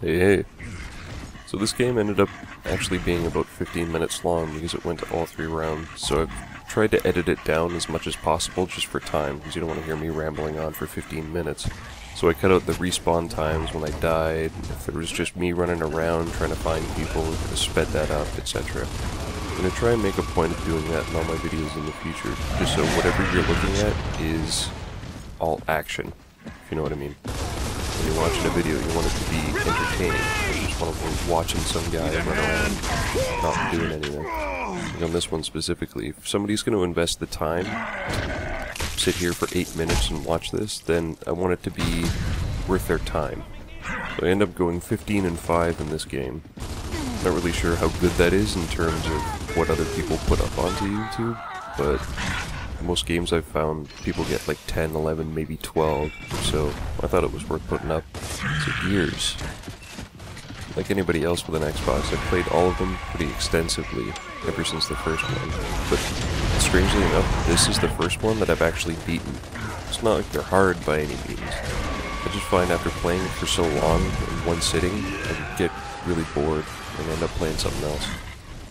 Hey, hey. So this game ended up actually being about 15 minutes long because it went all 3 rounds, so I've tried to edit it down as much as possible just for time, because you don't want to hear me rambling on for 15 minutes. So I cut out the respawn times when I died, if there was just me running around trying to find people, I sped that up, etc. I'm going to try and make a point of doing that in all my videos in the future, just so whatever you're looking at is all action, if you know what I mean. When you're watching a video, you want it to be entertaining. You just want to be watching some guy run around, not doing anything. And on this one specifically, if somebody's going to invest the time to sit here for 8 minutes and watch this, then I want it to be worth their time. So I end up going 15 and 5 in this game. Not really sure how good that is in terms of what other people put up onto YouTube, but most games I've found people get like 10, 11, maybe 12, so I thought it was worth putting up. So Gears, like anybody else with an Xbox, I've played all of them pretty extensively ever since the first one, but strangely enough, this is the first one that I've actually beaten. It's not like they're hard by any means. I just find after playing it for so long in one sitting, I get really bored and end up playing something else.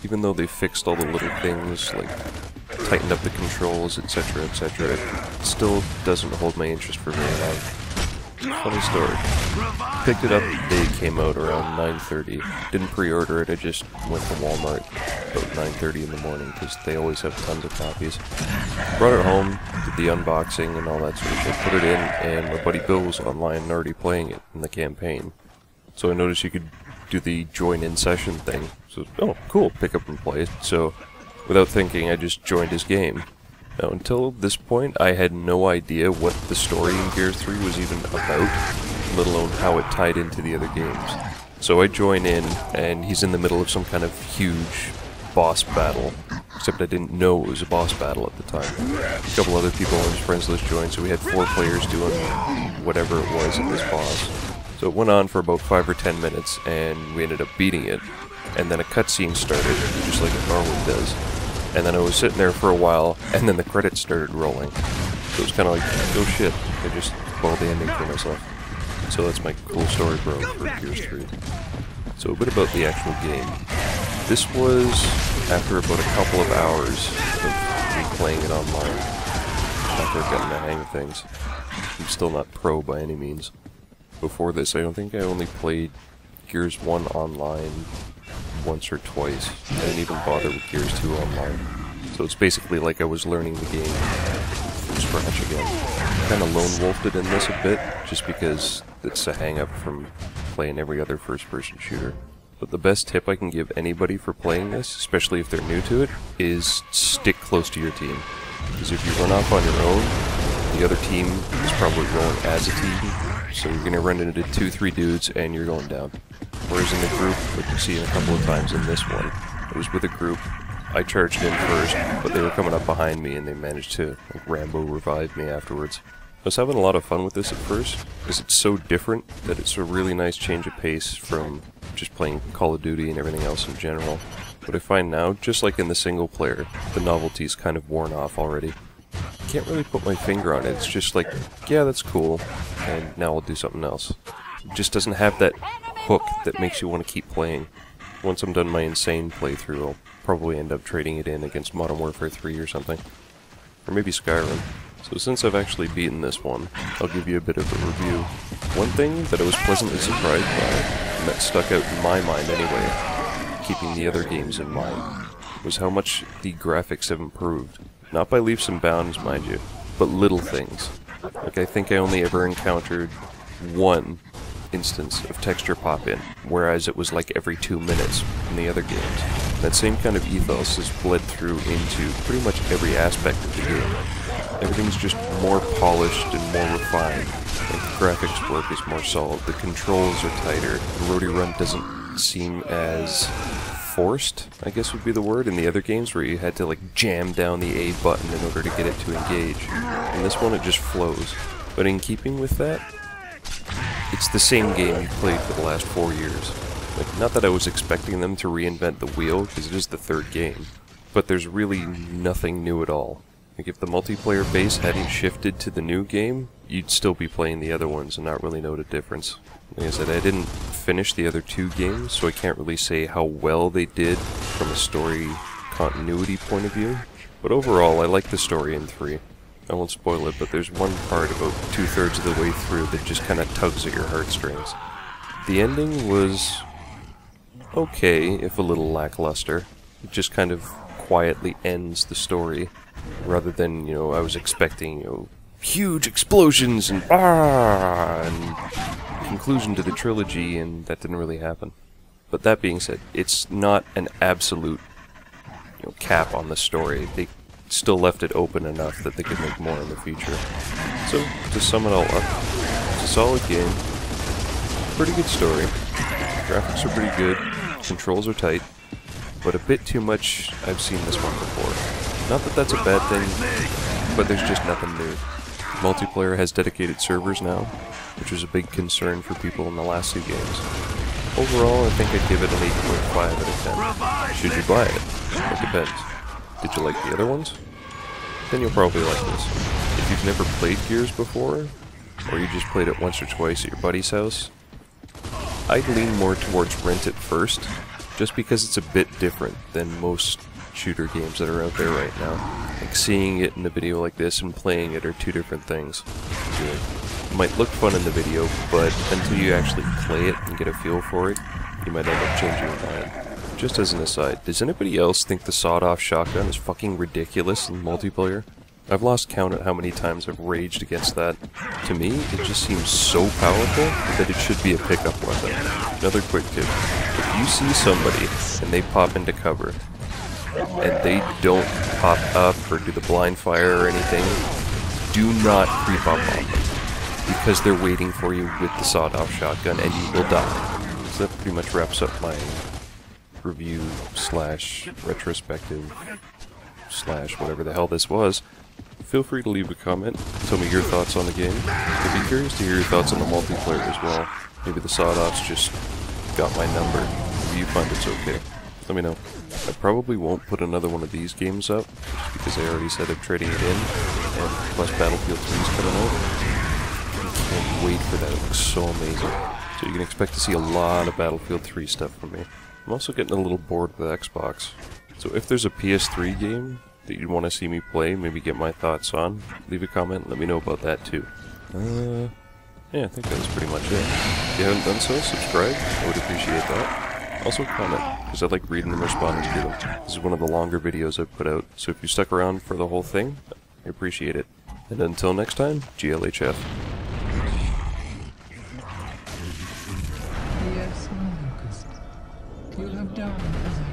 Even though they fixed all the little things, like tightened up the controls, etc., etc., it still doesn't hold my interest for very long. Funny story. Picked it up the day it came out around 9:30. Didn't pre-order it, I just went to Walmart about 9:30 in the morning because they always have tons of copies. Brought it home, did the unboxing and all that sort of shit, put it in, and my buddy Bill was online and already playing it in the campaign. So I noticed you could do the join in session thing. So, oh, cool, pick up and play it. So, without thinking, I just joined his game. Now, until this point, I had no idea what the story in Gears 3 was even about, let alone how it tied into the other games. So I join in, and he's in the middle of some kind of huge boss battle, except I didn't know it was a boss battle at the time. A couple other people on his friends list joined, so we had 4 players doing whatever it was at this boss. So it went on for about 5 or 10 minutes, and we ended up beating it. And then a cutscene started, just like it normally does. And then I was sitting there for a while, and then the credits started rolling. So it was kind of like, oh shit, I just spoiled the ending for myself. So that's my cool story, bro, for Gears 3. So a bit about the actual game. This was after about a couple of hours of me playing it online. After I've gotten the hang of things. I'm still not pro by any means. Before this, I don't think I only played Gears 1 online once or twice. I didn't even bother with Gears 2 online. So it's basically like I was learning the game from scratch again. Kinda lone wolfed it in this a bit, just because it's a hang-up from playing every other first-person shooter. But the best tip I can give anybody for playing this, especially if they're new to it, is stick close to your team. Because if you run off on your own, the other team is probably rolling as a team, so you're going to run into 2-3 dudes and you're going down. Whereas in the group, like you see a couple of times in this one, I was with a group, I charged in first, but they were coming up behind me and they managed to, like, Rambo revive me afterwards. I was having a lot of fun with this at first, because it's so different that it's a really nice change of pace from just playing Call of Duty and everything else in general. But I find now, just like in the single player, the novelty's kind of worn off already. Can't really put my finger on it, it's just like, yeah, that's cool, and now I'll do something else. It just doesn't have that hook that makes you want to keep playing. Once I'm done my insane playthrough, I'll probably end up trading it in against Modern Warfare 3 or something. Or maybe Skyrim. So since I've actually beaten this one, I'll give you a bit of a review. One thing that I was pleasantly surprised by, and that stuck out in my mind anyway, keeping the other games in mind, was how much the graphics have improved. Not by leaps and bounds, mind you, but little things. Like, I think I only ever encountered one instance of texture pop-in, whereas it was like every 2 minutes in the other games. That same kind of ethos is bled through into pretty much every aspect of the game. Everything's just more polished and more refined. Like, the graphics work is more solid, the controls are tighter, the roadie run doesn't seem as forced, I guess would be the word, in the other games where you had to like jam down the A button in order to get it to engage. In this one it just flows. But in keeping with that, it's the same game you've played for the last 4 years. Like, not that I was expecting them to reinvent the wheel, because it is the 3rd game, but there's really nothing new at all. Like, if the multiplayer base hadn't shifted to the new game, you'd still be playing the other ones and not really know the difference. Like I said, I didn't finish the other 2 games, so I can't really say how well they did from a story continuity point of view. But overall, I like the story in 3. I won't spoil it, but there's one part about 2/3 of the way through that just kind of tugs at your heartstrings. The ending was okay, if a little lackluster. It just kind of quietly ends the story, rather than, you know, I was expecting, you know, huge explosions and conclusion to the trilogy, and that didn't really happen. But that being said, it's not an absolute, you know, cap on the story. They still left it open enough that they could make more in the future. So, to sum it all up, it's a solid game, pretty good story, graphics are pretty good, controls are tight, but a bit too much I've seen this one before. Not that that's a bad thing, but there's just nothing new. Multiplayer has dedicated servers now, which was a big concern for people in the last 2 games. Overall, I think I'd give it an 8.5 out of 10. Should you buy it? It depends. Did you like the other ones? Then you'll probably like this. If you've never played Gears before, or you just played it once or twice at your buddy's house, I'd lean more towards rent it first, just because it's a bit different than most shooter games that are out there right now. Like, seeing it in a video like this and playing it are 2 different things. It might look fun in the video, but until you actually play it and get a feel for it, you might end up changing your mind. Just as an aside, does anybody else think the sawed-off shotgun is fucking ridiculous in multiplayer? I've lost count at how many times I've raged against that. To me, it just seems so powerful that it should be a pickup weapon. Another quick tip, if you see somebody and they pop into cover, and they don't pop up or do the blind fire or anything, do not creep up on them, because they're waiting for you with the sawed-off shotgun and you will die. So that pretty much wraps up my review slash retrospective slash whatever the hell this was. Feel free to leave a comment, tell me your thoughts on the game. I'd be curious to hear your thoughts on the multiplayer as well. Maybe the sawed-offs just got my number. Maybe you find it's okay. Let me know. I probably won't put another one of these games up, just because I already said I'm trading it in, and plus Battlefield 3 is coming out. I can't wait for that, it looks so amazing. So you can expect to see a lot of Battlefield 3 stuff from me. I'm also getting a little bored with Xbox. So if there's a PS3 game that you'd want to see me play, maybe get my thoughts on, leave a comment, let me know about that too. Yeah, I think that was pretty much it. If you haven't done so, subscribe, I would appreciate that. Also comment, because I like reading and responding to them. This is one of the longer videos I've put out, so if you stuck around for the whole thing, I appreciate it. And until next time, GLHF. Yes, my Lucas. You have done as